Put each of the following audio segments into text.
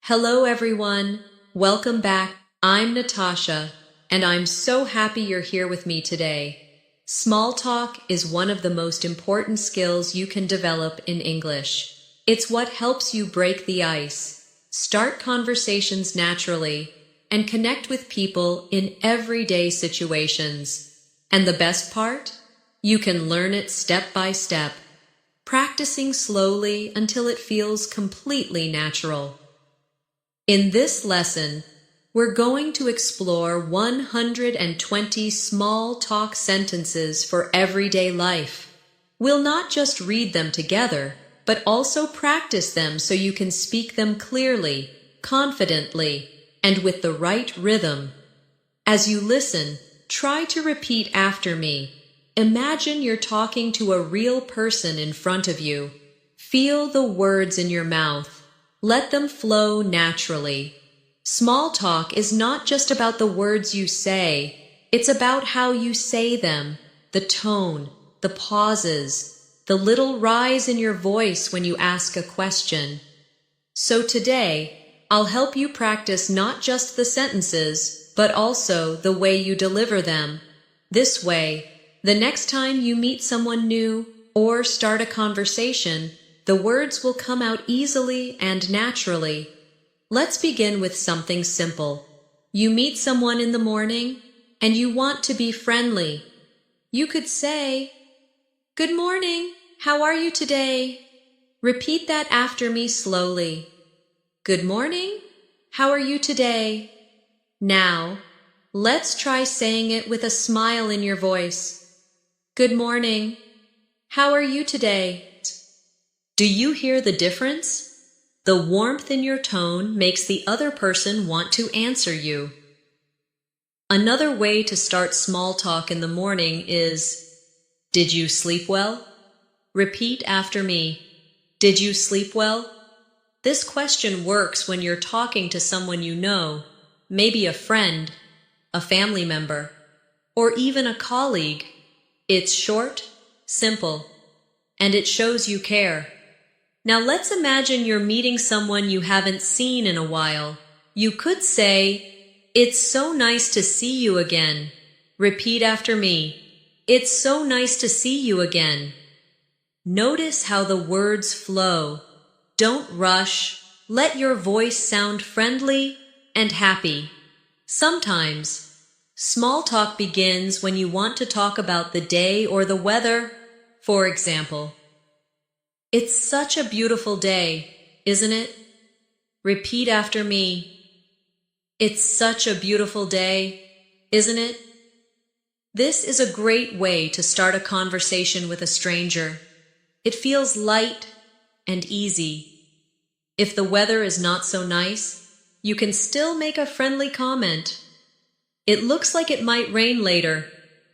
Hello, everyone. Welcome back. I'm Natasha, and I'm so happy you're here with me today. Small talk is one of the most important skills you can develop in English. It's what helps you break the ice, start conversations naturally, and connect with people in everyday situations. And the best part? You can learn it step by step, practicing slowly until it feels completely natural. In this lesson, we're going to explore 120 small talk sentences for everyday life. We'll not just read them together, but also practice them so you can speak them clearly, confidently, and with the right rhythm. As you listen, try to repeat after me. Imagine you're talking to a real person in front of you. Feel the words in your mouth. Let them flow naturally. Small talk is not just about the words you say, it's about how you say them, the tone, the pauses, the little rise in your voice when you ask a question. So today, I'll help you practice not just the sentences, but also the way you deliver them. This way, the next time you meet someone new or start a conversation, the words will come out easily and naturally. Let's begin with something simple. You meet someone in the morning, and you want to be friendly. You could say, "Good morning, how are you today?" Repeat that after me slowly. "Good morning, how are you today?" Now, let's try saying it with a smile in your voice. "Good morning, how are you today?" Do you hear the difference? The warmth in your tone makes the other person want to answer you. Another way to start small talk in the morning is, "Did you sleep well?" Repeat after me. "Did you sleep well?" This question works when you're talking to someone you know, maybe a friend, a family member, or even a colleague. It's short, simple, and it shows you care. Now let's imagine you're meeting someone you haven't seen in a while. You could say, "It's so nice to see you again." Repeat after me. "It's so nice to see you again." Notice how the words flow. Don't rush. Let your voice sound friendly and happy. Sometimes, small talk begins when you want to talk about the day or the weather. For example, "It's such a beautiful day, isn't it?" Repeat after me. "It's such a beautiful day, isn't it?" This is a great way to start a conversation with a stranger. It feels light and easy. If the weather is not so nice, you can still make a friendly comment. "It looks like it might rain later."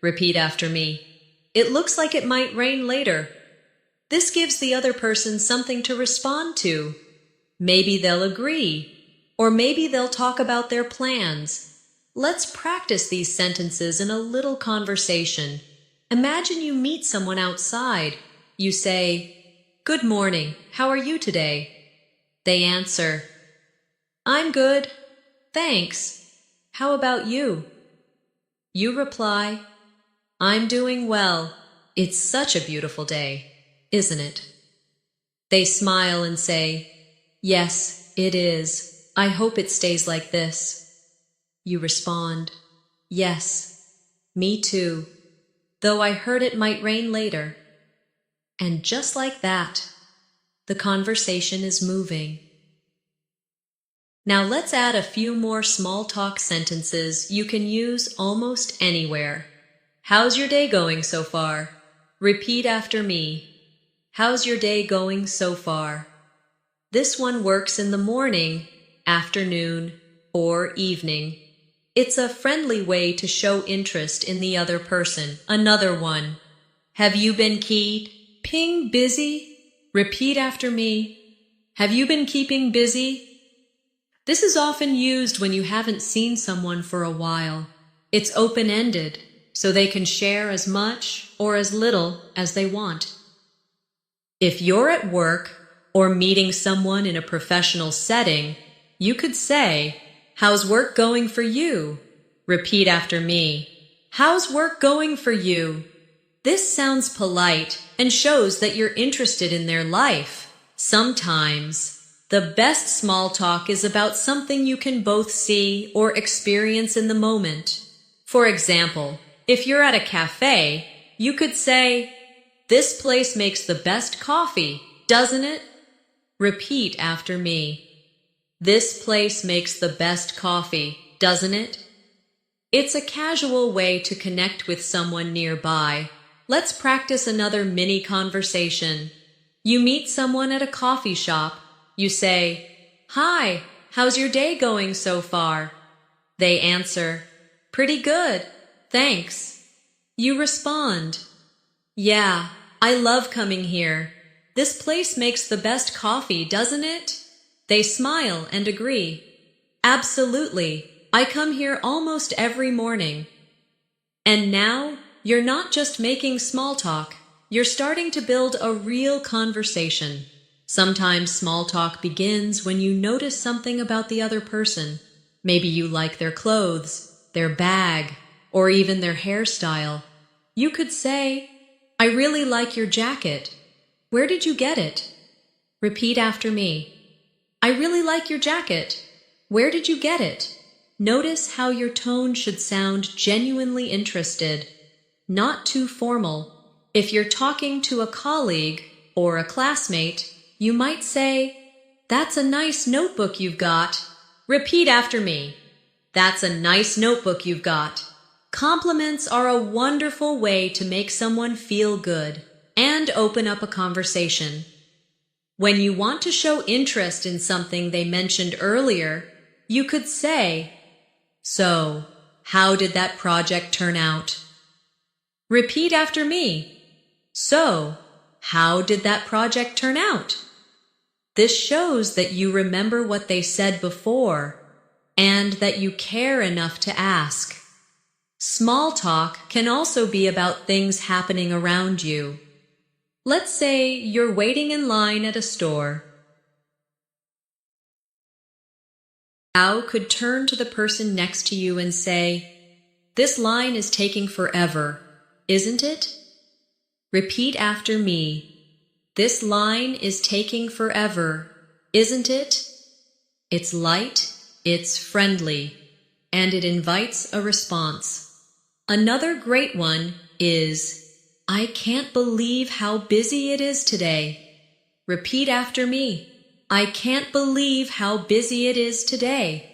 Repeat after me. "It looks like it might rain later." This gives the other person something to respond to. Maybe they'll agree, or maybe they'll talk about their plans. Let's practice these sentences in a little conversation. Imagine you meet someone outside. You say, "Good morning, how are you today?" They answer, "I'm good, thanks. How about you?" You reply, "I'm doing well. It's such a beautiful day, isn't it?" They smile and say, "Yes, it is. I hope it stays like this." You respond, "Yes, me too, though I heard it might rain later." And just like that, the conversation is moving. Now let's add a few more small talk sentences you can use almost anywhere. "How's your day going so far?" Repeat after me. "How's your day going so far?" This one works in the morning, afternoon, or evening. It's a friendly way to show interest in the other person. Another one. "Have you been keeping busy?" Repeat after me. "Have you been keeping busy?" This is often used when you haven't seen someone for a while. It's open-ended, so they can share as much or as little as they want. If you're at work or meeting someone in a professional setting, You could say, "How's work going for you?" Repeat after me. How's work going for you? This sounds polite and shows that you're interested in their life. Sometimes, the best small talk is about something you can both see or experience in the moment. For example, if you're at a cafe, you could say, "This place makes the best coffee, doesn't it?" Repeat after me. This place makes the best coffee, doesn't it? It's a casual way to connect with someone nearby. Let's practice another mini conversation. You meet someone at a coffee shop. You say, "Hi, how's your day going so far?" They answer, "Pretty good, thanks." You respond, "Yeah, I love coming here. This place makes the best coffee, doesn't it?" They smile and agree. "Absolutely. I come here almost every morning." And now, you're not just making small talk, you're starting to build a real conversation. Sometimes small talk begins when you notice something about the other person. Maybe you like their clothes, their bag, or even their hairstyle. You could say, "I really like your jacket. Where did you get it?" Repeat after me. I really like your jacket. Where did you get it? Notice how your tone should sound genuinely interested, not too formal. If you're talking to a colleague or a classmate, you might say, "That's a nice notebook you've got." Repeat after me. That's a nice notebook you've got. Compliments are a wonderful way to make someone feel good and open up a conversation. When you want to show interest in something they mentioned earlier, you could say, "So, how did that project turn out?" Repeat after me. So, how did that project turn out? This shows that you remember what they said before and that you care enough to ask. Small talk can also be about things happening around you. Let's say you're waiting in line at a store. You could turn to the person next to you and say, "This line is taking forever, isn't it?" Repeat after me. This line is taking forever, isn't it? It's light, it's friendly, and it invites a response. Another great one is, "I can't believe how busy it is today." Repeat after me. I can't believe how busy it is today.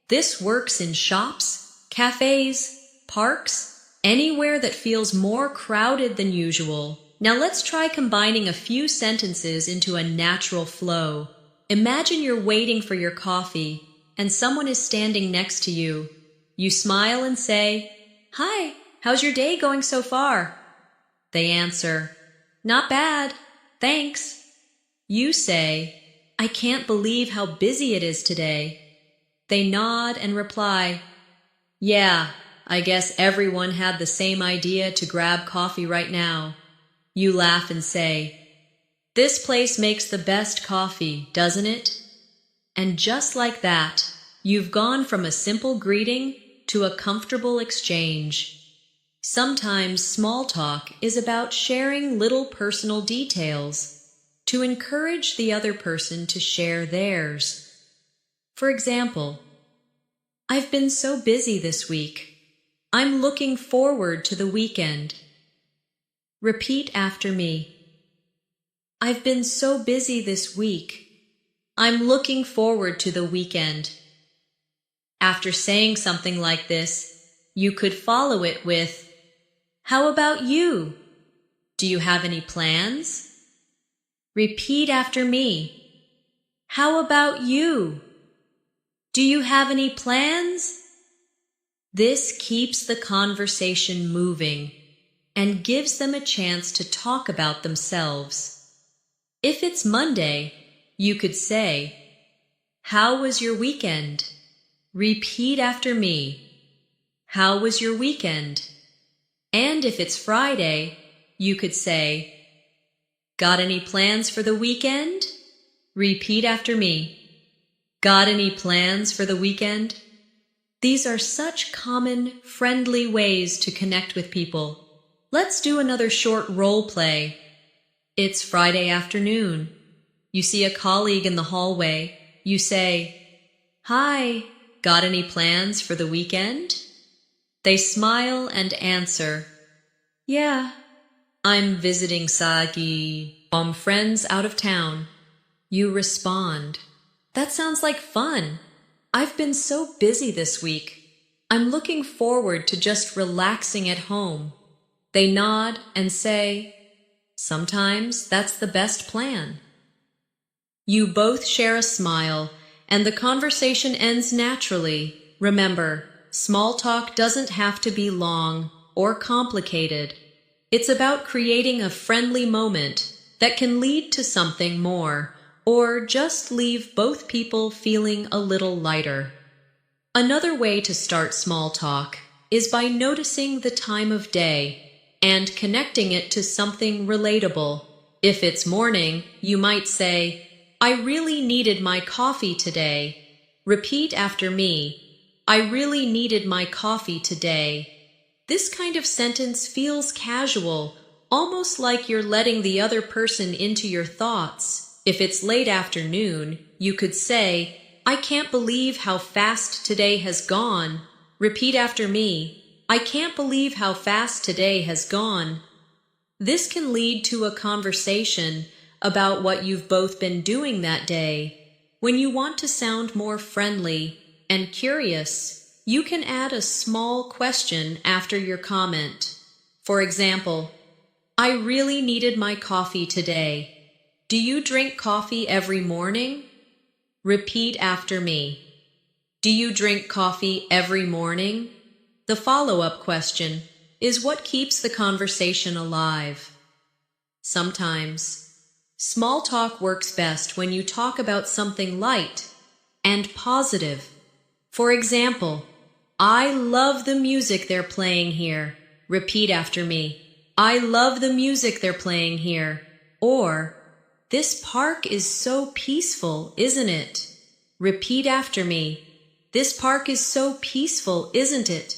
This works in shops, cafes, parks, anywhere that feels more crowded than usual. Now let's try combining a few sentences into a natural flow. Imagine you're waiting for your coffee and someone is standing next to you. You smile and say, "Hi, how's your day going so far?" They answer, "Not bad, thanks." You say, "I can't believe how busy it is today." They nod and reply, "Yeah, I guess everyone had the same idea to grab coffee right now." You laugh and say, "This place makes the best coffee, doesn't it?" And just like that, you've gone from a simple greeting to a comfortable exchange. Sometimes small talk is about sharing little personal details to encourage the other person to share theirs. For example, "I've been so busy this week. I'm looking forward to the weekend." Repeat after me. I've been so busy this week. I'm looking forward to the weekend. After saying something like this, you could follow it with, "How about you? Do you have any plans?" Repeat after me. How about you? Do you have any plans? This keeps the conversation moving and gives them a chance to talk about themselves. If it's Monday, you could say, "How was your weekend?" Repeat after me. How was your weekend? And if it's Friday, you could say, "Got any plans for the weekend?" Repeat after me. Got any plans for the weekend? These are such common, friendly ways to connect with people. Let's do another short role play. It's Friday afternoon. You see a colleague in the hallway. You say, "Hi, got any plans for the weekend?" They smile and answer, "Yeah, I'm visiting some friends out of town." You respond, "That sounds like fun. I've been so busy this week. I'm looking forward to just relaxing at home." They nod and say, "Sometimes that's the best plan." You both share a smile, and the conversation ends naturally. Remember, small talk doesn't have to be long or complicated. It's about creating a friendly moment that can lead to something more, or just leave both people feeling a little lighter. Another way to start small talk is by noticing the time of day and connecting it to something relatable. If it's morning, you might say, "I really needed my coffee today." Repeat after me, "I really needed my coffee today." This kind of sentence feels casual, almost like you're letting the other person into your thoughts. If it's late afternoon, you could say, "I can't believe how fast today has gone." Repeat after me, "I can't believe how fast today has gone." This can lead to a conversation about what you've both been doing that day. When you want to sound more friendly and curious, you can add a small question after your comment. For example, "I really needed my coffee today. Do you drink coffee every morning?" Repeat after me. "Do you drink coffee every morning?" The follow-up question is what keeps the conversation alive. Sometimes, small talk works best when you talk about something light and positive. For example, "I love the music they're playing here." Repeat after me, "I love the music they're playing here." Or, "This park is so peaceful, isn't it?" Repeat after me, "This park is so peaceful, isn't it?"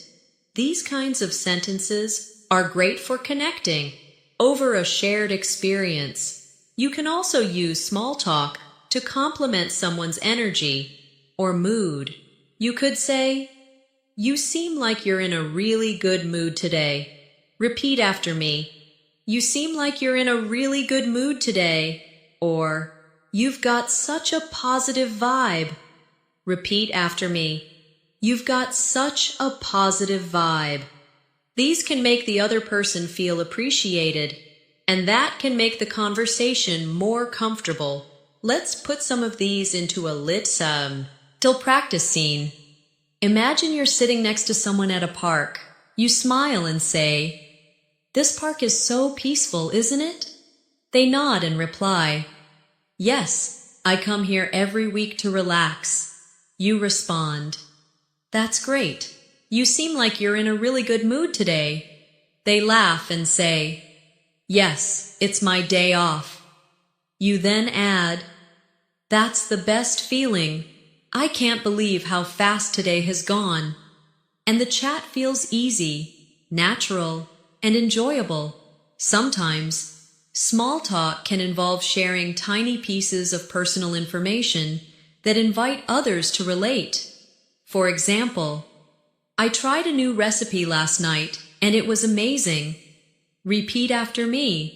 These kinds of sentences are great for connecting over a shared experience. You can also use small talk to compliment someone's energy or mood. You could say, "You seem like you're in a really good mood today." Repeat after me, "You seem like you're in a really good mood today." Or, "You've got such a positive vibe." Repeat after me, "You've got such a positive vibe." These can make the other person feel appreciated, and that can make the conversation more comfortable. Let's put some of these into a little practice scene. Imagine you're sitting next to someone at a park. You smile and say, "This park is so peaceful, isn't it?" They nod and reply, "Yes, I come here every week to relax." You respond, "That's great. You seem like you're in a really good mood today." They laugh and say, "Yes, it's my day off." You then add, "That's the best feeling. I can't believe how fast today has gone." And the chat feels easy, natural, and enjoyable. Sometimes, small talk can involve sharing tiny pieces of personal information that invite others to relate. For example, "I tried a new recipe last night and it was amazing." Repeat after me,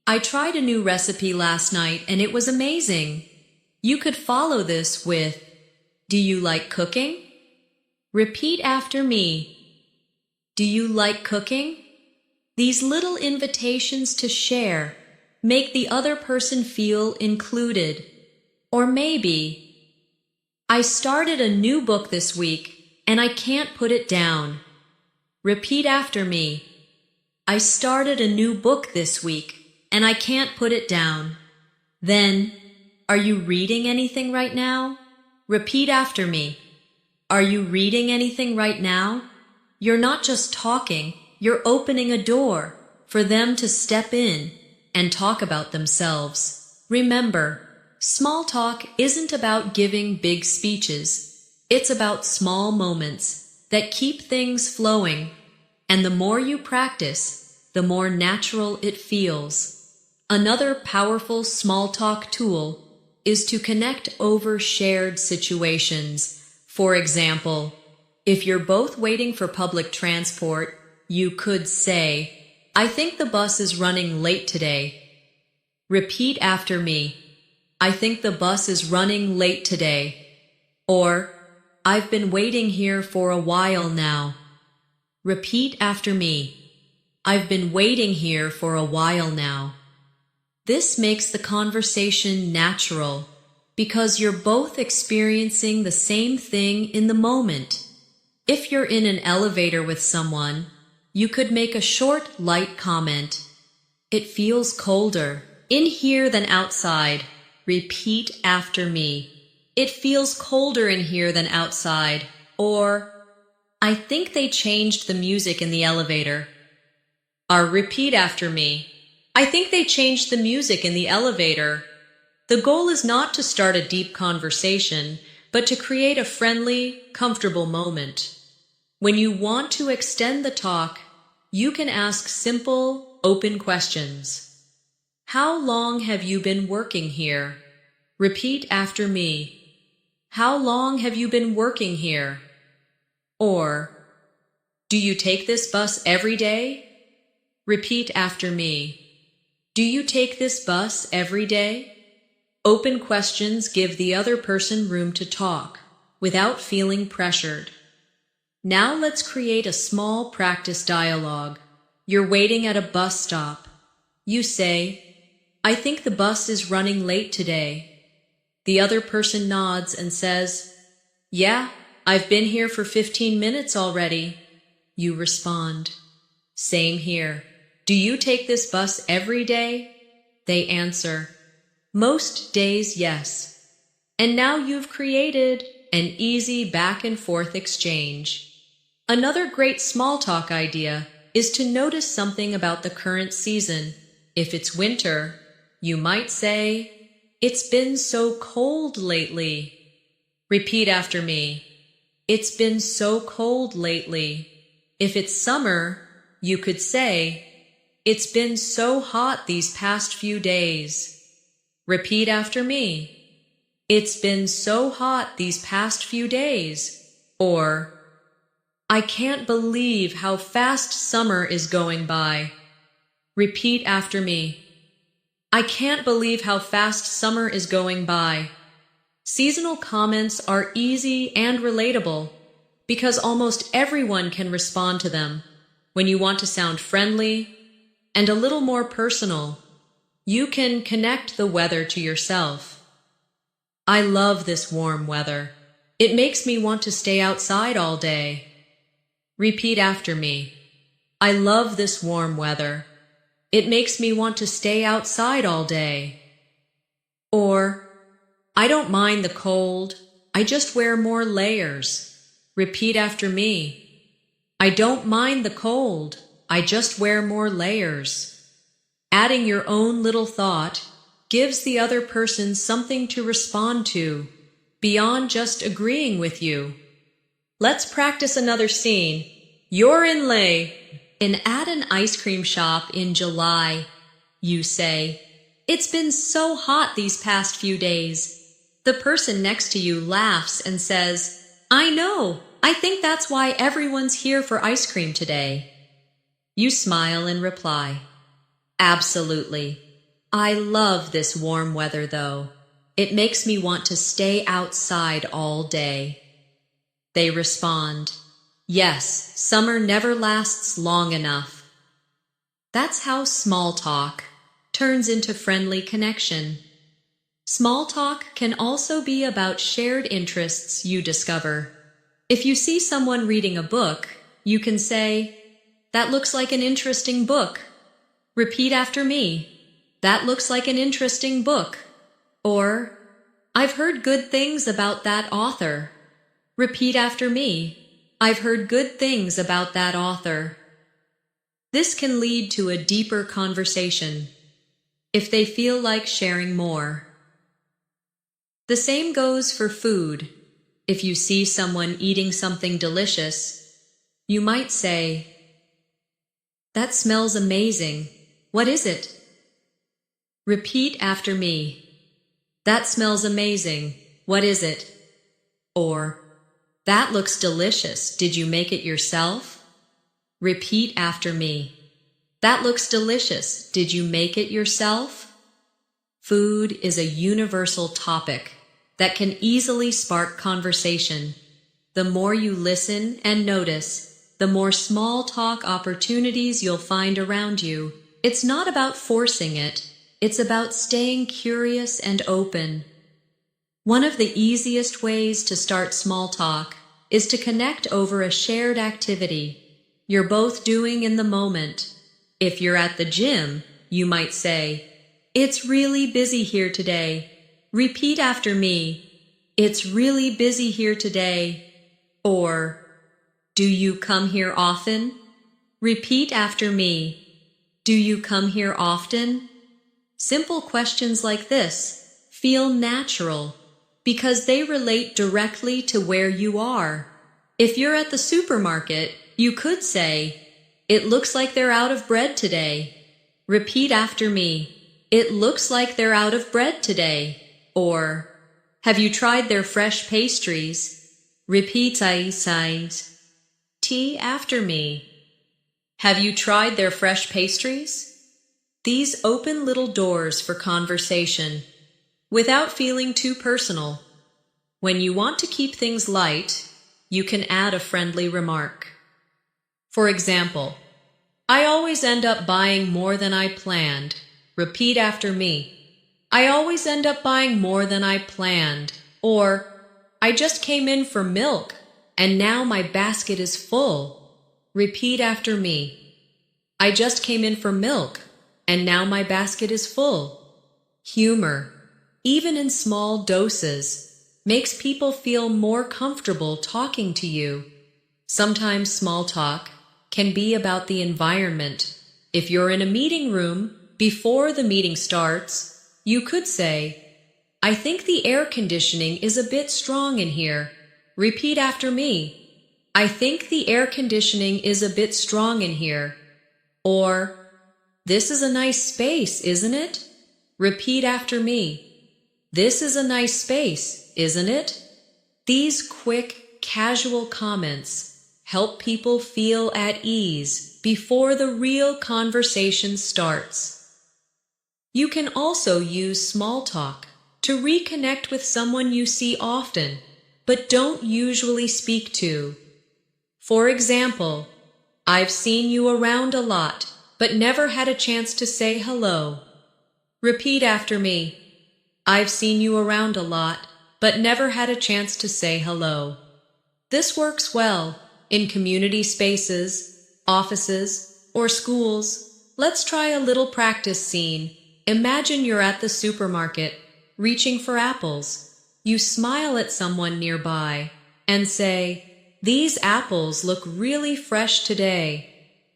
"I tried a new recipe last night and it was amazing." You could follow this with, "Do you like cooking?" Repeat after me, "Do you like cooking?" These little invitations to share make the other person feel included. Or maybe, "I started a new book this week and I can't put it down." Repeat after me, "I started a new book this week and I can't put it down." Then, "Are you reading anything right now?" Repeat after me, "Are you reading anything right now?" You're not just talking, you're opening a door for them to step in and talk about themselves. Remember, Small talk isn't about giving big speeches. It's about small moments that keep things flowing. And the more you practice, the more natural it feels. Another powerful small talk tool is to connect over shared situations. For example, if you're both waiting for public transport, you could say, "I think the bus is running late today." Repeat after me. "I think the bus is running late today." Or, "I've been waiting here for a while now." Repeat after me. "I've been waiting here for a while now." This makes the conversation natural because you're both experiencing the same thing in the moment. If you're in an elevator with someone, you could make a short, light comment. "It feels colder in here than outside." Repeat after me. "It feels colder in here than outside." Or, "I think they changed the music in the elevator." Or repeat after me. "I think they changed the music in the elevator." The goal is not to start a deep conversation, but to create a friendly, comfortable moment. When you want to extend the talk, you can ask simple, open questions. "How long have you been working here?" Repeat after me. "How long have you been working here?" Or, "Do you take this bus every day?" Repeat after me. "Do you take this bus every day?" Open questions give the other person room to talk without feeling pressured. Now let's create a small practice dialogue. You're waiting at a bus stop. You say, "I think the bus is running late today." The other person nods and says, "Yeah, I've been here for 15 minutes already." You respond, "Same here. Do you take this bus every day?" They answer, "Most days, yes." And now you've created an easy back and forth exchange. Another great small talk idea is to notice something about the current season. If it's winter, you might say, "It's been so cold lately." Repeat after me. "It's been so cold lately." If it's summer, you could say, "It's been so hot these past few days." Repeat after me. "It's been so hot these past few days." Or, "I can't believe how fast summer is going by." Repeat after me. "I can't believe how fast summer is going by." Seasonal comments are easy and relatable because almost everyone can respond to them. When you want to sound friendly and a little more personal, you can connect the weather to yourself. "I love this warm weather. It makes me want to stay outside all day." Repeat after me. "I love this warm weather. It makes me want to stay outside all day." Or, "I don't mind the cold. I just wear more layers." Repeat after me. "I don't mind the cold. I just wear more layers." Adding your own little thought gives the other person something to respond to, beyond just agreeing with you. Let's practice another scene. You're at an ice cream shop in July. You say, "It's been so hot these past few days." The person next to you laughs and says, "I know. I think that's why everyone's here for ice cream today." You smile and reply, "Absolutely. I love this warm weather though. It makes me want to stay outside all day." They respond, "Yes, summer never lasts long enough." That's how small talk turns into friendly connection. Small talk can also be about shared interests you discover. If you see someone reading a book, you can say, "That looks like an interesting book." Repeat after me. "That looks like an interesting book." Or, "I've heard good things about that author." Repeat after me. "I've heard good things about that author." This can lead to a deeper conversation if they feel like sharing more. The same goes for food. If you see someone eating something delicious, you might say, "That smells amazing. What is it?" Repeat after me. "That smells amazing. What is it?" Or, "That looks delicious. Did you make it yourself?" Repeat after me. "That looks delicious. Did you make it yourself?" Food is a universal topic that can easily spark conversation. The more you listen and notice, the more small talk opportunities you'll find around you. It's not about forcing it. It's about staying curious and open. One of the easiest ways to start small talk is to connect over a shared activity you're both doing in the moment. If you're at the gym, you might say, "It's really busy here today." Repeat after me. "It's really busy here today." Or, "Do you come here often?" Repeat after me. "Do you come here often?" Simple questions like this feel natural because they relate directly to where you are. If you're at the supermarket, you could say, "It looks like they're out of bread today." Repeat after me. "It looks like they're out of bread today." Or, "Have you tried their fresh pastries?" Repeat after me. "Have you tried their fresh pastries?" These open little doors for conversation without feeling too personal. When you want to keep things light, you can add a friendly remark. For example, "I always end up buying more than I planned." Repeat after me. "I always end up buying more than I planned." Or, "I just came in for milk, and now my basket is full." Repeat after me. "I just came in for milk, and now my basket is full." Humor, even in small doses, makes people feel more comfortable talking to you. Sometimes small talk can be about the environment. If you're in a meeting room, before the meeting starts, you could say, "I think the air conditioning is a bit strong in here." Repeat after me. "I think the air conditioning is a bit strong in here." Or, "This is a nice space, isn't it?" Repeat after me. "This is a nice space, isn't it?" These quick, casual comments help people feel at ease before the real conversation starts. You can also use small talk to reconnect with someone you see often, but don't usually speak to. For example, "I've seen you around a lot, but never had a chance to say hello." Repeat after me. "I've seen you around a lot, but never had a chance to say hello." This works well in community spaces, offices, or schools. Let's try a little practice scene. Imagine you're at the supermarket, reaching for apples. You smile at someone nearby and say, "These apples look really fresh today."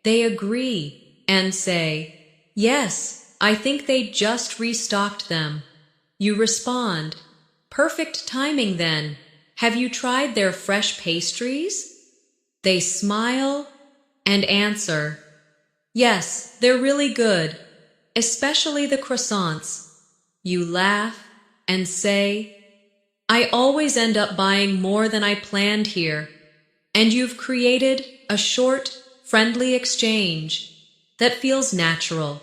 They agree and say, "Yes, I think they just restocked them." You respond, "Perfect timing then. Have you tried their fresh pastries?" They smile and answer, "Yes, they're really good, especially the croissants." You laugh and say, "I always end up buying more than I planned here." And you've created a short, friendly exchange that feels natural.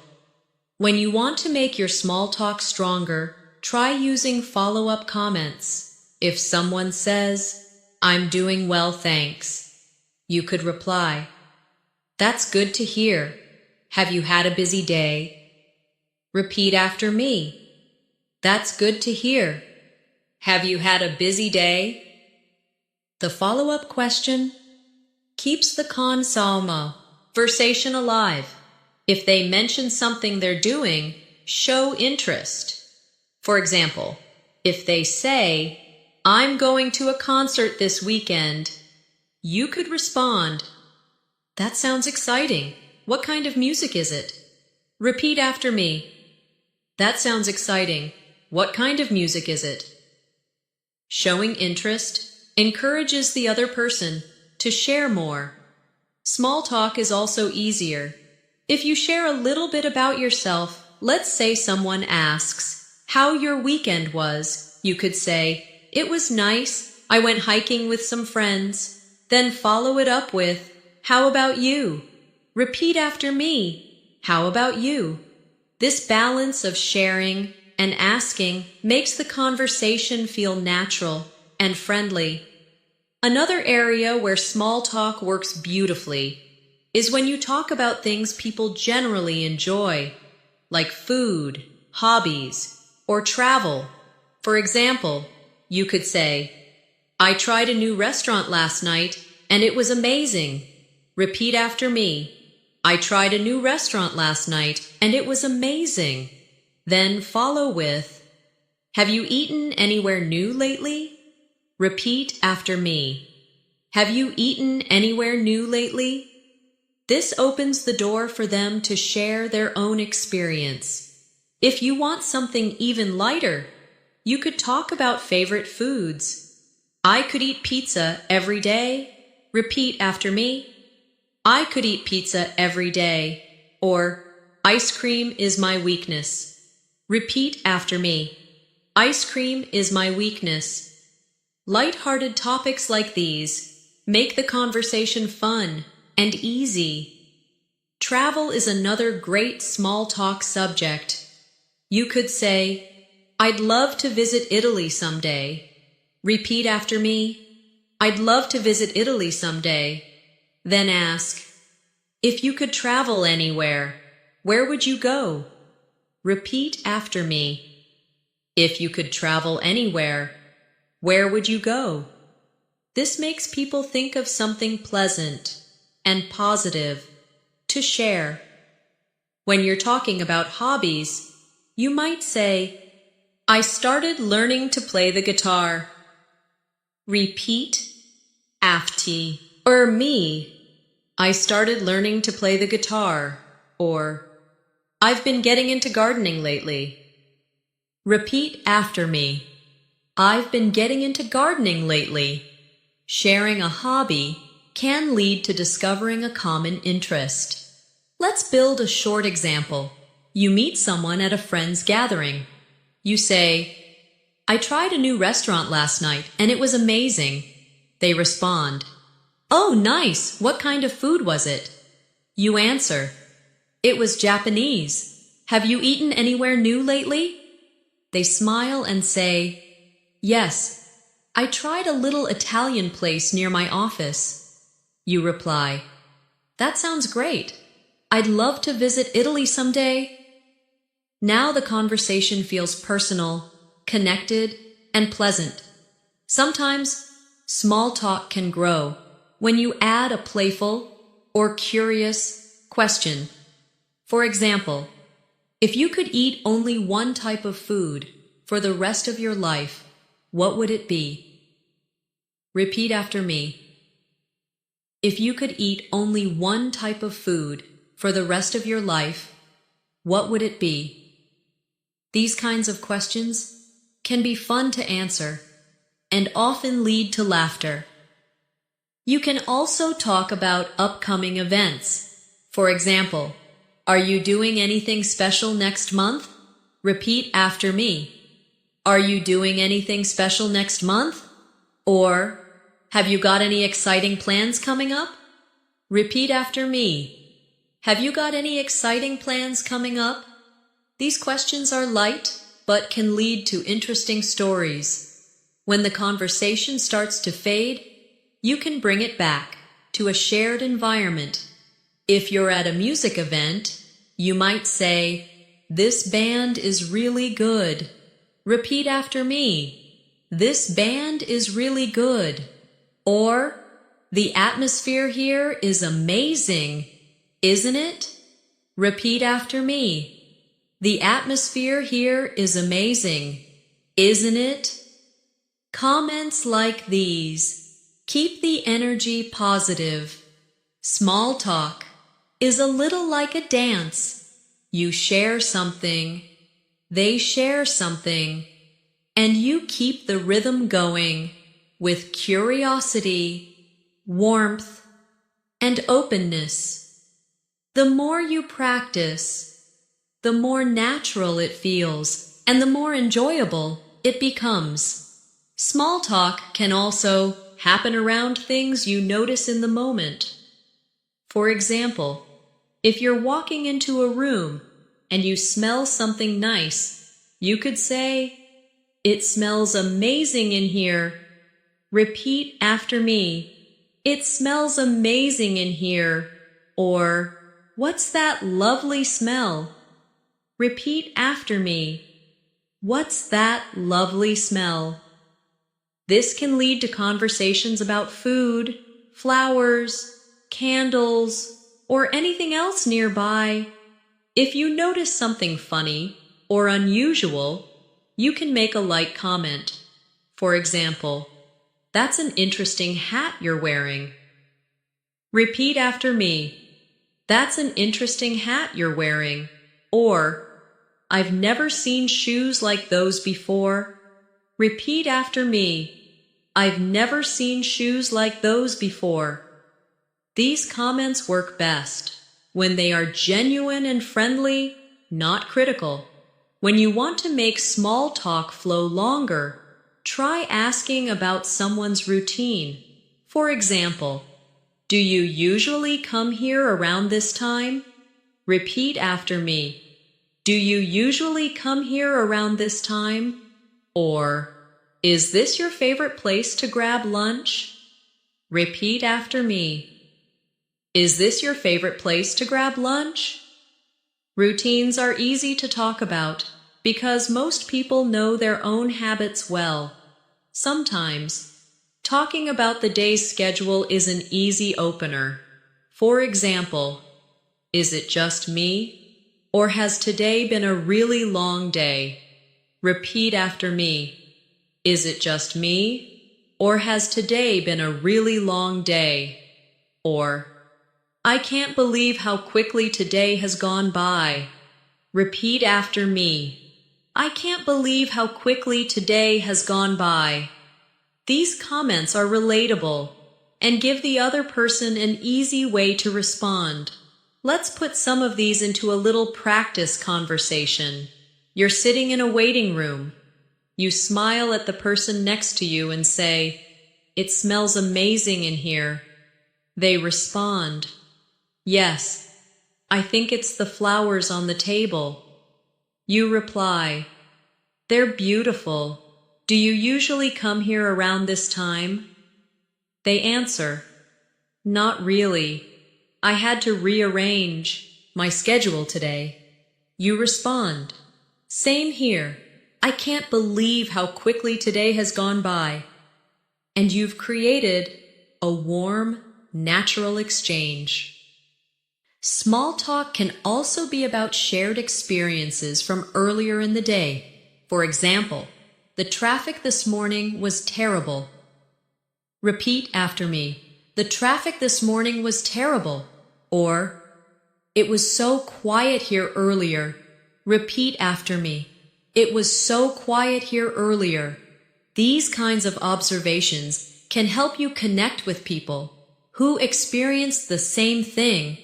When you want to make your small talk stronger, try using follow-up comments. If someone says, "I'm doing well, thanks," you could reply, "That's good to hear. Have you had a busy day?" Repeat after me. "That's good to hear. Have you had a busy day?" The follow-up question keeps the conversation alive. If they mention something they're doing, show interest. For example, if they say, "I'm going to a concert this weekend," you could respond, "That sounds exciting. What kind of music is it?" Repeat after me. "That sounds exciting. What kind of music is it?" Showing interest encourages the other person to share more. Small talk is also easier. If you share a little bit about yourself, let's say someone asks how your weekend was, you could say, "It was nice. I went hiking with some friends." Then follow it up with, "How about you?" Repeat after me, "How about you?" This balance of sharing and asking makes the conversation feel natural and friendly. Another area where small talk works beautifully is when you talk about things people generally enjoy, like food, hobbies, or travel. For example, you could say, "I tried a new restaurant last night and it was amazing." Repeat after me, "I tried a new restaurant last night and it was amazing." Then follow with, "Have you eaten anywhere new lately?" Repeat after me, "Have you eaten anywhere new lately?" This opens the door for them to share their own experience. If you want something even lighter, you could talk about favorite foods. "I could eat pizza every day." Repeat after me, "I could eat pizza every day." Or, "Ice cream is my weakness." Repeat after me, "Ice cream is my weakness." Light-hearted topics like these make the conversation fun and easy. Travel is another great small talk subject. You could say, "I'd love to visit Italy someday." Repeat after me, "I'd love to visit Italy someday." Then ask, "If you could travel anywhere, where would you go?" Repeat after me, "If you could travel anywhere, where would you go?" This makes people think of something pleasant and positive to share. When you're talking about hobbies, you might say, "I started learning to play the guitar." Repeat after me, "I started learning to play the guitar." Or, "I've been getting into gardening lately." Repeat after me, "I've been getting into gardening lately." Sharing a hobby can lead to discovering a common interest. Let's build a short example. You meet someone at a friend's gathering. You say, "I tried a new restaurant last night and it was amazing." They respond, "Oh, nice. What kind of food was it?" You answer, "It was Japanese. Have you eaten anywhere new lately?" They smile and say, "Yes, I tried a little Italian place near my office." You reply, "That sounds great. I'd love to visit Italy someday." Now the conversation feels personal, connected, and pleasant. Sometimes small talk can grow when you add a playful or curious question. For example, if you could eat only one type of food for the rest of your life, what would it be? Repeat after me. If you could eat only one type of food for the rest of your life, what would it be? These kinds of questions can be fun to answer and often lead to laughter. You can also talk about upcoming events. For example, "Are you doing anything special next month?" Repeat after me. "Are you doing anything special next month?" Or, "Have you got any exciting plans coming up?" Repeat after me. "Have you got any exciting plans coming up?" These questions are light, but can lead to interesting stories. When the conversation starts to fade, you can bring it back to a shared environment. If you're at a music event, you might say, "This band is really good." Repeat after me. "This band is really good." Or, "The atmosphere here is amazing, isn't it?" Repeat after me. "The atmosphere here is amazing, isn't it?" Comments like these keep the energy positive. Small talk is a little like a dance. You share something, they share something, And you keep the rhythm going with curiosity, warmth, and openness. The more you practice, the more natural it feels and the more enjoyable it becomes. Small talk can also happen around things you notice in the moment. For example, if you're walking into a room and you smell something nice, you could say, "It smells amazing in here." Repeat after me, "It smells amazing in here." Or, "What's that lovely smell?" Repeat after me, "What's that lovely smell?" This can lead to conversations about food, flowers, candles, or anything else nearby. If you notice something funny or unusual, you can make a light comment. For example, "That's an interesting hat you're wearing." Repeat after me, "That's an interesting hat you're wearing." Or, "I've never seen shoes like those before." Repeat after me, "I've never seen shoes like those before." These comments work best when they are genuine and friendly, not critical. When you want to make small talk flow longer, try asking about someone's routine. For example, "Do you usually come here around this time?" Repeat after me, "Do you usually come here around this time?" Or, "Is this your favorite place to grab lunch?" Repeat after me, "Is this your favorite place to grab lunch?" Routines are easy to talk about because most people know their own habits well. Sometimes, talking about the day's schedule is an easy opener. For example, "Is it just me? Or has today been a really long day?" Repeat after me, "Is it just me? Or has today been a really long day?" Or, "I can't believe how quickly today has gone by." Repeat after me, "I can't believe how quickly today has gone by." These comments are relatable and give the other person an easy way to respond. Let's put some of these into a little practice conversation. You're sitting in a waiting room. You smile at the person next to you and say, "It smells amazing in here." They respond, "Yes, I think it's the flowers on the table." You reply, "They're beautiful. Do you usually come here around this time?" They answer, "Not really. I had to rearrange my schedule today." You respond, "Same here. I can't believe how quickly today has gone by." And you've created a warm, natural exchange. Small talk can also be about shared experiences from earlier in the day. For example, "The traffic this morning was terrible." Repeat after me, "The traffic this morning was terrible." Or, "It was so quiet here earlier." Repeat after me, "It was so quiet here earlier." These kinds of observations can help you connect with people who experience the same thing.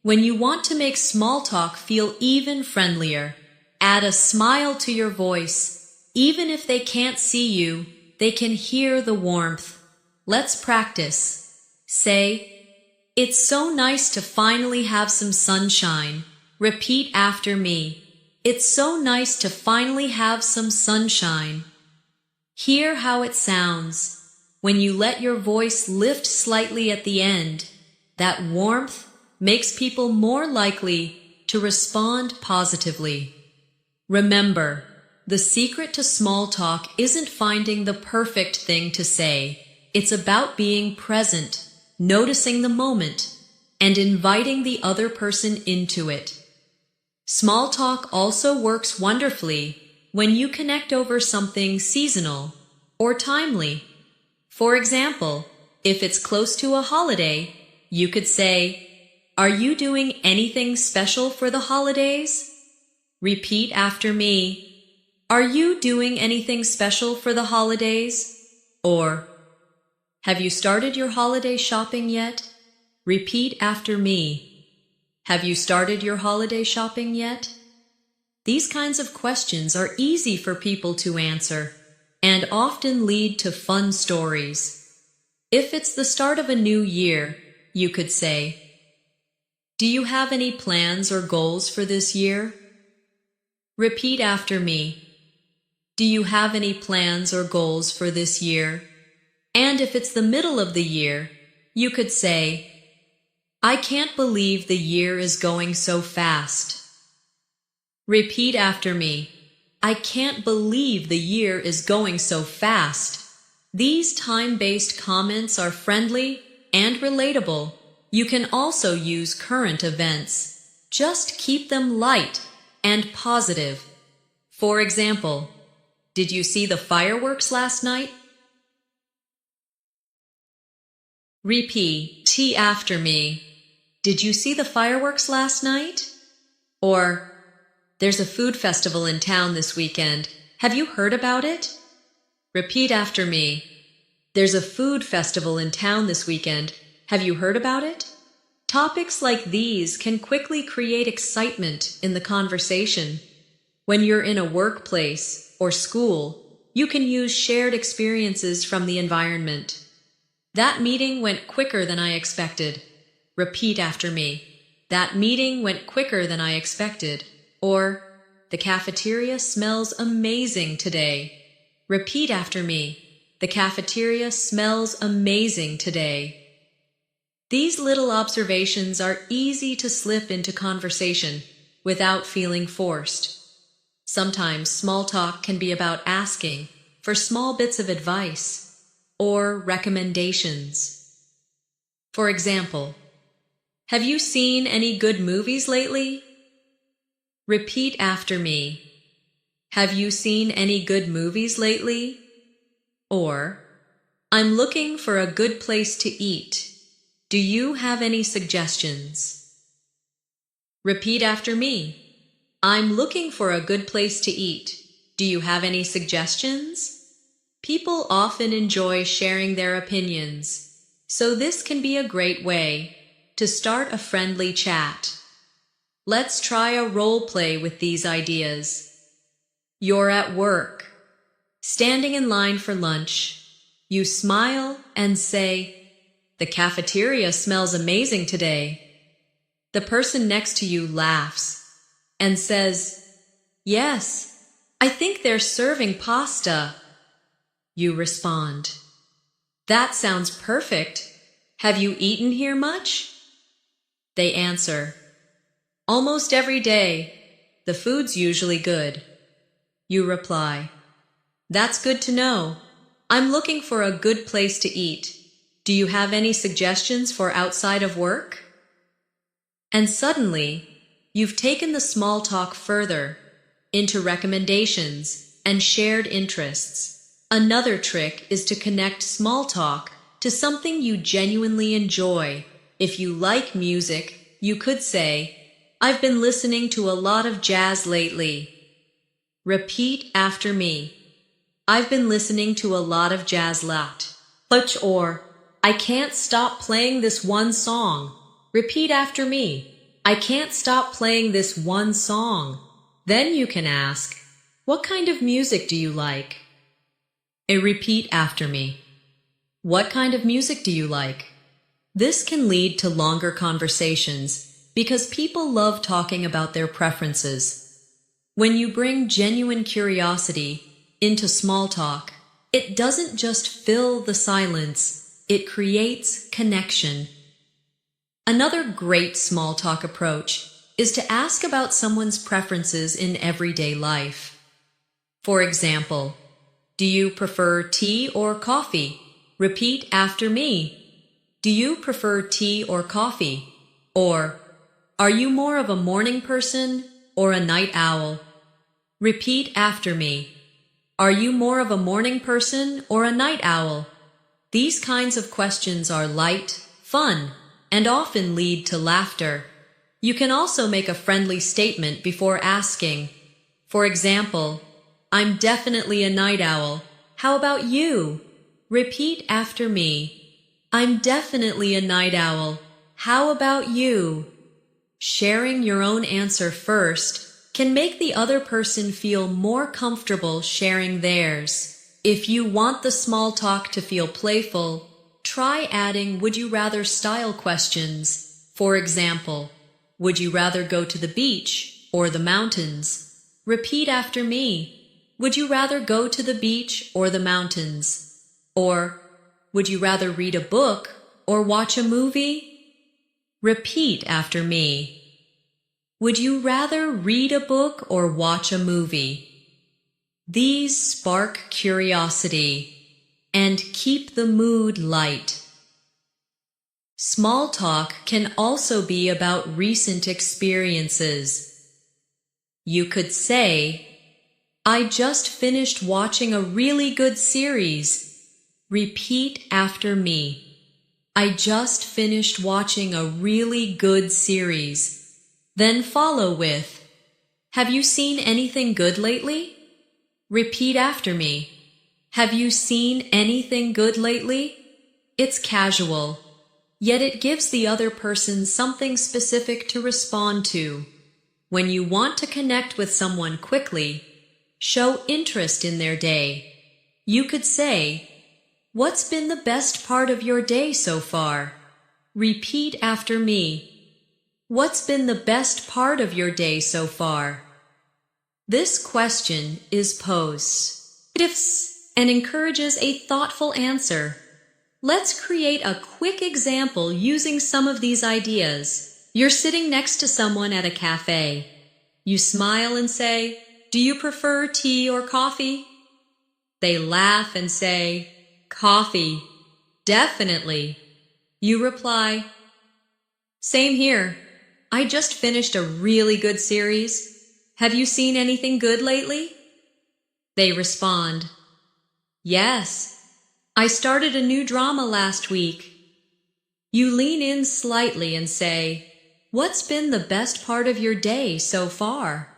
When you want to make small talk feel even friendlier, add a smile to your voice. Even if they can't see you, they can hear the warmth. Let's practice. Say, "It's so nice to finally have some sunshine." Repeat after me, "It's so nice to finally have some sunshine." Hear how it sounds when you let your voice lift slightly at the end. That warmth makes people more likely to respond positively. Remember, the secret to small talk isn't finding the perfect thing to say. It's about being present, noticing the moment, and inviting the other person into it. Small talk also works wonderfully when you connect over something seasonal or timely. For example, if it's close to a holiday, you could say, "Are you doing anything special for the holidays?" Repeat after me, Are you doing anything special for the holidays? Or, have you started your holiday shopping yet? Repeat after me. Have you started your holiday shopping yet? These kinds of questions are easy for people to answer and often lead to fun stories. If it's the start of a new year, you could say, do you have any plans or goals for this year? Repeat after me. Do you have any plans or goals for this year? And if it's the middle of the year, you could say, I can't believe the year is going so fast. Repeat after me. I can't believe the year is going so fast. These time-based comments are friendly and relatable. You can also use current events. Just keep them light and positive. For example, did you see the fireworks last night? Repeat after me. Did you see the fireworks last night? Or, there's a food festival in town this weekend. Have you heard about it? Repeat after me. There's a food festival in town this weekend. Have you heard about it? Topics like these can quickly create excitement in the conversation. When you're in a workplace or school, you can use shared experiences from the environment. That meeting went quicker than I expected. Repeat after me. That meeting went quicker than I expected. Or, the cafeteria smells amazing today. Repeat after me. The cafeteria smells amazing today. These little observations are easy to slip into conversation without feeling forced. Sometimes small talk can be about asking for small bits of advice or recommendations. For example, have you seen any good movies lately? Repeat after me. Have you seen any good movies lately? Or, I'm looking for a good place to eat. Do you have any suggestions? Repeat after me. I'm looking for a good place to eat. Do you have any suggestions? People often enjoy sharing their opinions, so this can be a great way to start a friendly chat. Let's try a role play with these ideas. You're at work, standing in line for lunch. You smile and say, the cafeteria smells amazing today. The person next to you laughs and says, yes, I think they're serving pasta. You respond, that sounds perfect. Have you eaten here much? They answer, almost every day. The food's usually good. You reply, that's good to know. I'm looking for a good place to eat. Do you have any suggestions for outside of work? And suddenly, you've taken the small talk further into recommendations and shared interests. Another trick is to connect small talk to something you genuinely enjoy. If you like music, you could say, I've been listening to a lot of jazz lately. Repeat after me. I've been listening to a lot of jazz lately. Or, I can't stop playing this one song. Repeat after me. I can't stop playing this one song. Then you can ask, what kind of music do you like? Repeat after me. What kind of music do you like? This can lead to longer conversations because people love talking about their preferences. When you bring genuine curiosity into small talk, it doesn't just fill the silence. It creates connection. Another great small talk approach is to ask about someone's preferences in everyday life. For example, do you prefer tea or coffee? Repeat after me. Do you prefer tea or coffee? Or, are you more of a morning person or a night owl? Repeat after me. Are you more of a morning person or a night owl? These kinds of questions are light, fun, and often lead to laughter. You can also make a friendly statement before asking. For example, I'm definitely a night owl. How about you? Repeat after me. I'm definitely a night owl. How about you? Sharing your own answer first can make the other person feel more comfortable sharing theirs. If you want the small talk to feel playful, try adding would you rather style questions. For example, would you rather go to the beach or the mountains? Repeat after me. Would you rather go to the beach or the mountains? Or, would you rather read a book or watch a movie? Repeat after me. Would you rather read a book or watch a movie? These spark curiosity and keep the mood light. Small talk can also be about recent experiences. You could say, I just finished watching a really good series. Repeat after me. I just finished watching a really good series. Then follow with, have you seen anything good lately? Repeat after me. Have you seen anything good lately? It's casual, yet it gives the other person something specific to respond to. When you want to connect with someone quickly, show interest in their day. You could say, what's been the best part of your day so far? Repeat after me. What's been the best part of your day so far? This question is posed and encourages a thoughtful answer. Let's create a quick example using some of these ideas. You're sitting next to someone at a cafe. You smile and say, do you prefer tea or coffee? They laugh and say, coffee. Definitely. You reply, same here. I just finished a really good series. Have you seen anything good lately? They respond, yes. I started a new drama last week. You lean in slightly and say, what's been the best part of your day so far?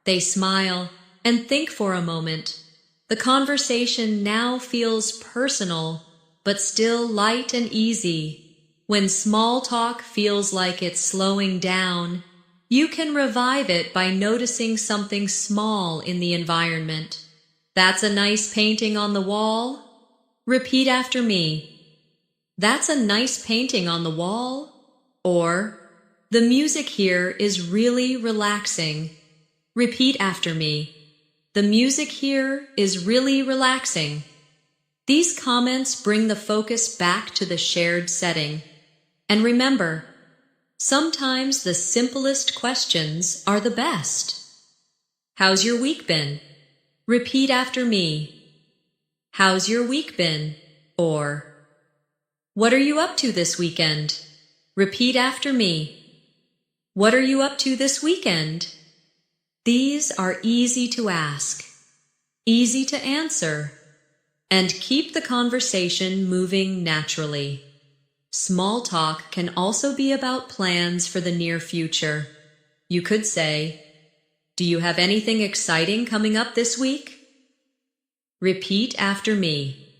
They smile and think for a moment. The conversation now feels personal, but still light and easy. When small talk feels like it's slowing down, you can revive it by noticing something small in the environment. That's a nice painting on the wall. Repeat after me. That's a nice painting on the wall. Or, the music here is really relaxing. Repeat after me. The music here is really relaxing. These comments bring the focus back to the shared setting. And remember, sometimes the simplest questions are the best. How's your week been? Repeat after me. How's your week been? Or, what are you up to this weekend? Repeat after me. What are you up to this weekend? These are easy to ask, easy to answer, and keep the conversation moving naturally. Small talk can also be about plans for the near future. You could say, do you have anything exciting coming up this week? Repeat after me.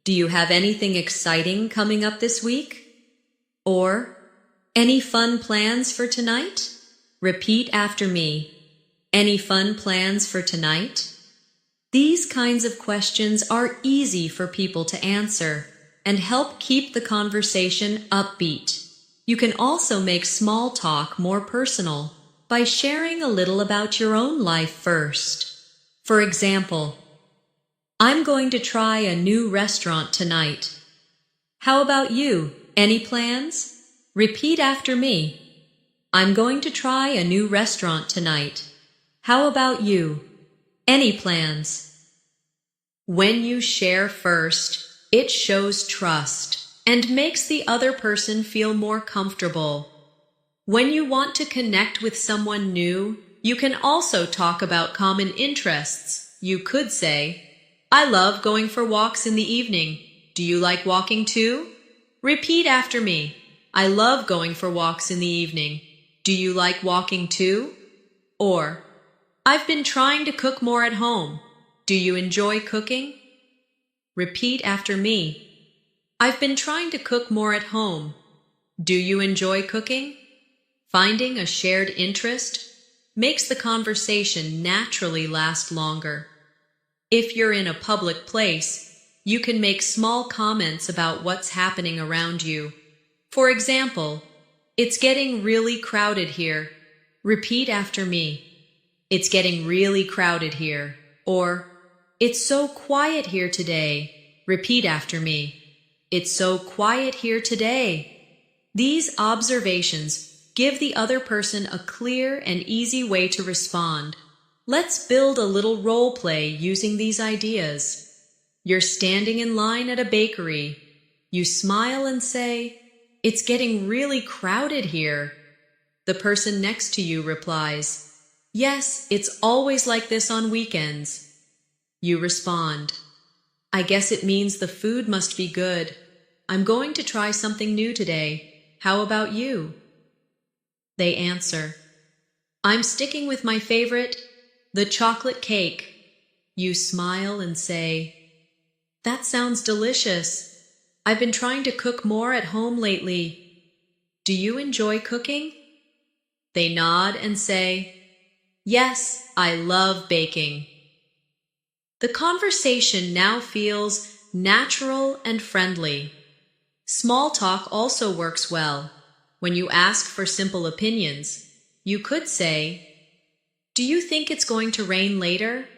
Do you have anything exciting coming up this week? Or, any fun plans for tonight? Repeat after me. Any fun plans for tonight? These kinds of questions are easy for people to answer and help keep the conversation upbeat. You can also make small talk more personal by sharing a little about your own life first. For example, I'm going to try a new restaurant tonight. How about you? Any plans? Repeat after me. I'm going to try a new restaurant tonight. How about you? Any plans? When you share first, it shows trust and makes the other person feel more comfortable. When you want to connect with someone new, you can also talk about common interests. You could say, I love going for walks in the evening. Do you like walking too? Repeat after me. I love going for walks in the evening. Do you like walking too? Or, I've been trying to cook more at home. Do you enjoy cooking? Repeat after me. I've been trying to cook more at home. Do you enjoy cooking? Finding a shared interest makes the conversation naturally last longer. If you're in a public place, you can make small comments about what's happening around you. For example, it's getting really crowded here. Repeat after me. It's getting really crowded here. Or, it's so quiet here today. Repeat after me. It's so quiet here today. These observations give the other person a clear and easy way to respond. Let's build a little role play using these ideas. You're standing in line at a bakery. You smile and say, "It's getting really crowded here." The person next to you replies, "Yes, it's always like this on weekends." You respond, "I guess it means the food must be good. I'm going to try something new today. How about you?" They answer, "I'm sticking with my favorite, the chocolate cake." You smile and say, "That sounds delicious. I've been trying to cook more at home lately. Do you enjoy cooking?" They nod and say, "Yes, I love baking." The conversation now feels natural and friendly. Small talk also works well. When you ask for simple opinions, you could say, "Do you think it's going to rain later?"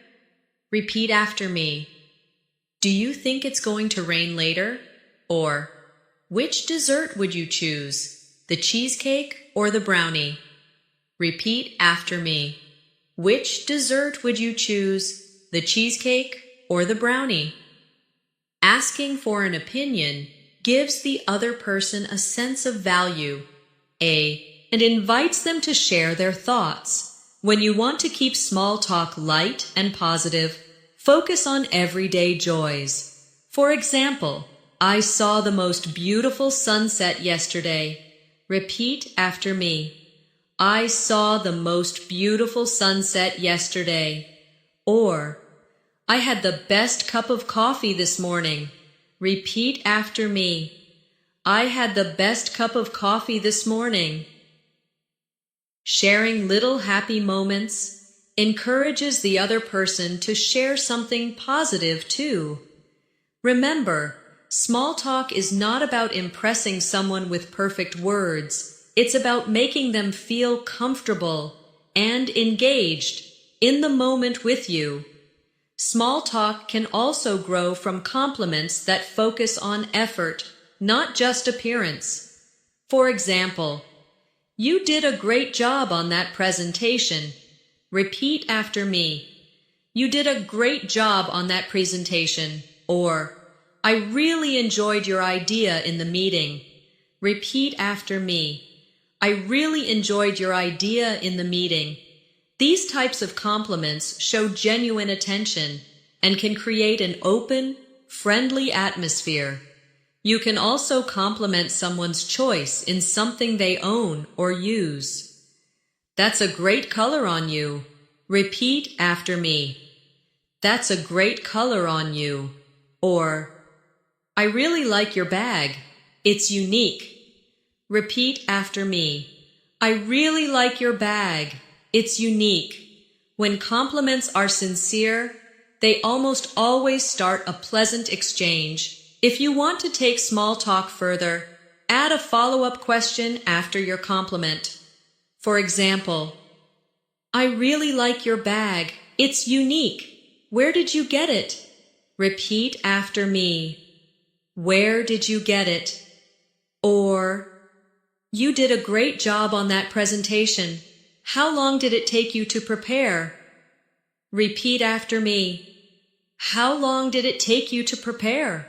Repeat after me. Do you think it's going to rain later? Or, which dessert would you choose, the cheesecake or the brownie? Repeat after me. Which dessert would you choose, the cheesecake or the brownie? Asking for an opinion gives the other person a sense of value, and invites them to share their thoughts. When you want to keep small talk light and positive, focus on everyday joys. For example, "I saw the most beautiful sunset yesterday." Repeat after me. "I saw the most beautiful sunset yesterday." Or, "I had the best cup of coffee this morning." Repeat after me. "I had the best cup of coffee this morning." Sharing little happy moments encourages the other person to share something positive too. Remember, small talk is not about impressing someone with perfect words. It's about making them feel comfortable and engaged in the moment with you. Small talk can also grow from compliments that focus on effort, not just appearance. For example, "You did a great job on that presentation." Repeat after me. "You did a great job on that presentation." Or, "I really enjoyed your idea in the meeting." Repeat after me. "I really enjoyed your idea in the meeting." These types of compliments show genuine attention and can create an open, friendly atmosphere. You can also compliment someone's choice in something they own or use. "That's a great color on you." Repeat after me. "That's a great color on you." Or, "I really like your bag. It's unique." Repeat after me. "I really like your bag. It's unique." When compliments are sincere, they almost always start a pleasant exchange. If you want to take small talk further, add a follow-up question after your compliment. For example, "I really like your bag. It's unique. Where did you get it?" Repeat after me. "Where did you get it?" Or, "You did a great job on that presentation. How long did it take you to prepare?" Repeat after me. "How long did it take you to prepare?"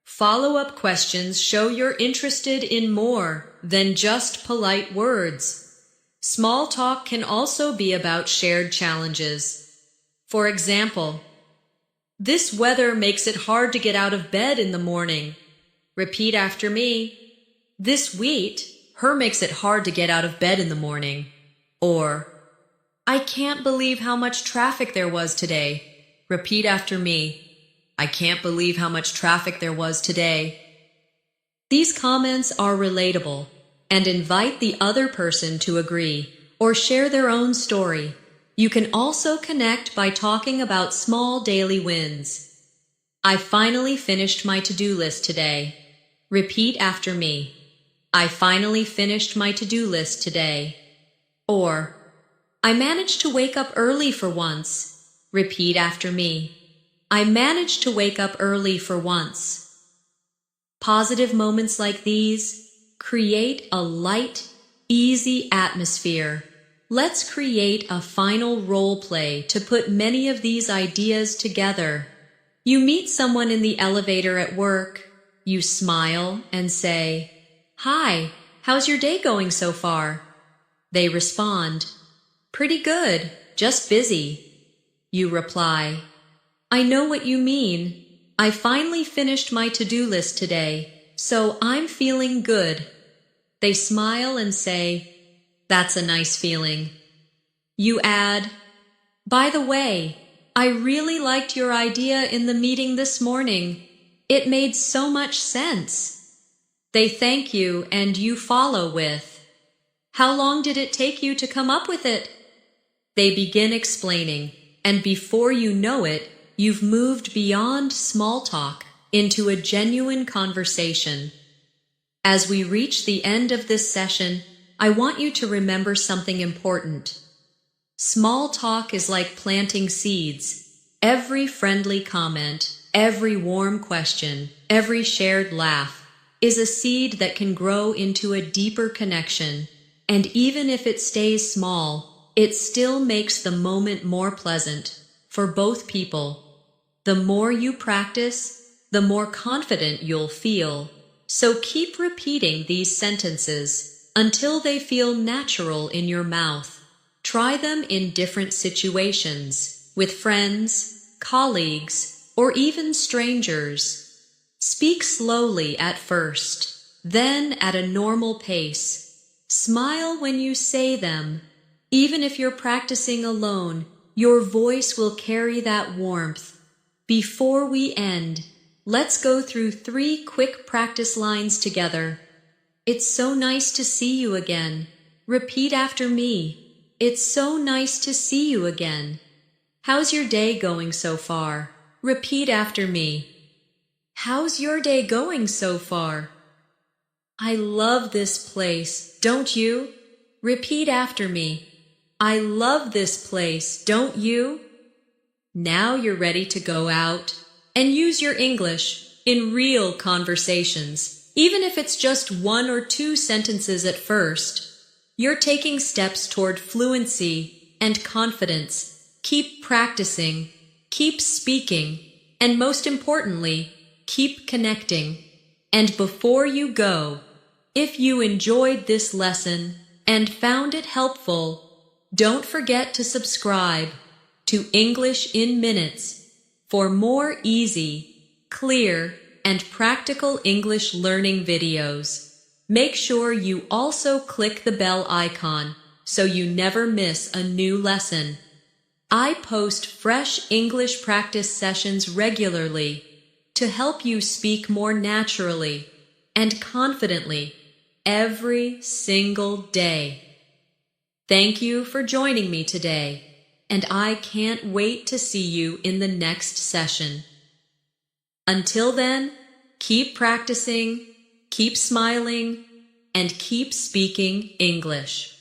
Follow-up questions show you're interested in more than just polite words. Small talk can also be about shared challenges. For example, "This weather makes it hard to get out of bed in the morning." Repeat after me. "This wheat, her makes it hard to get out of bed in the morning." Or, "I can't believe how much traffic there was today." Repeat after me. I can't believe how much traffic there was today. These comments are relatable and invite the other person to agree or share their own story. You can also connect by talking about small daily wins. I finally finished my to-do list today. Repeat after me. I finally finished my to-do list today. Or, I managed to wake up early for once. Repeat after me. I managed to wake up early for once. Positive moments like these create a light, easy atmosphere. Let's create a final role play to put many of these ideas together. You meet someone in the elevator at work. You smile and say, "Hi, how's your day going so far?" They respond, "Pretty good, just busy." You reply, "I know what you mean. I finally finished my to-do list today, so I'm feeling good." They smile and say, "That's a nice feeling." You add, "By the way, I really liked your idea in the meeting this morning. It made so much sense." They thank you and you follow with, "How long did it take you to come up with it?" They begin explaining, and before you know it, you've moved beyond small talk into a genuine conversation. As we reach the end of this session, I want you to remember something important. Small talk is like planting seeds. Every friendly comment, every warm question, every shared laugh is a seed that can grow into a deeper connection. And even if it stays small, it still makes the moment more pleasant for both people. The more you practice, the more confident you'll feel. So keep repeating these sentences until they feel natural in your mouth. Try them in different situations, with friends, colleagues, or even strangers. Speak slowly at first, then at a normal pace. Smile when you say them. Even if you're practicing alone, your voice will carry that warmth. Before we end, let's go through 3 quick practice lines together. It's so nice to see you again. Repeat after me. It's so nice to see you again. How's your day going so far? Repeat after me. How's your day going so far? I love this place, don't you? Repeat after me. I love this place, don't you? Now you're ready to go out and use your English in real conversations, even if it's just 1 or 2 sentences at first. You're taking steps toward fluency and confidence. Keep practicing, keep speaking, and most importantly, keep connecting. And before you go, if you enjoyed this lesson and found it helpful, don't forget to subscribe to English in Minutes for more easy, clear, and practical English learning videos. Make sure you also click the bell icon so you never miss a new lesson. I post fresh English practice sessions regularly to help you speak more naturally and confidently every single day. Thank you for joining me today, and I can't wait to see you in the next session. Until then, keep practicing, keep smiling, and keep speaking English.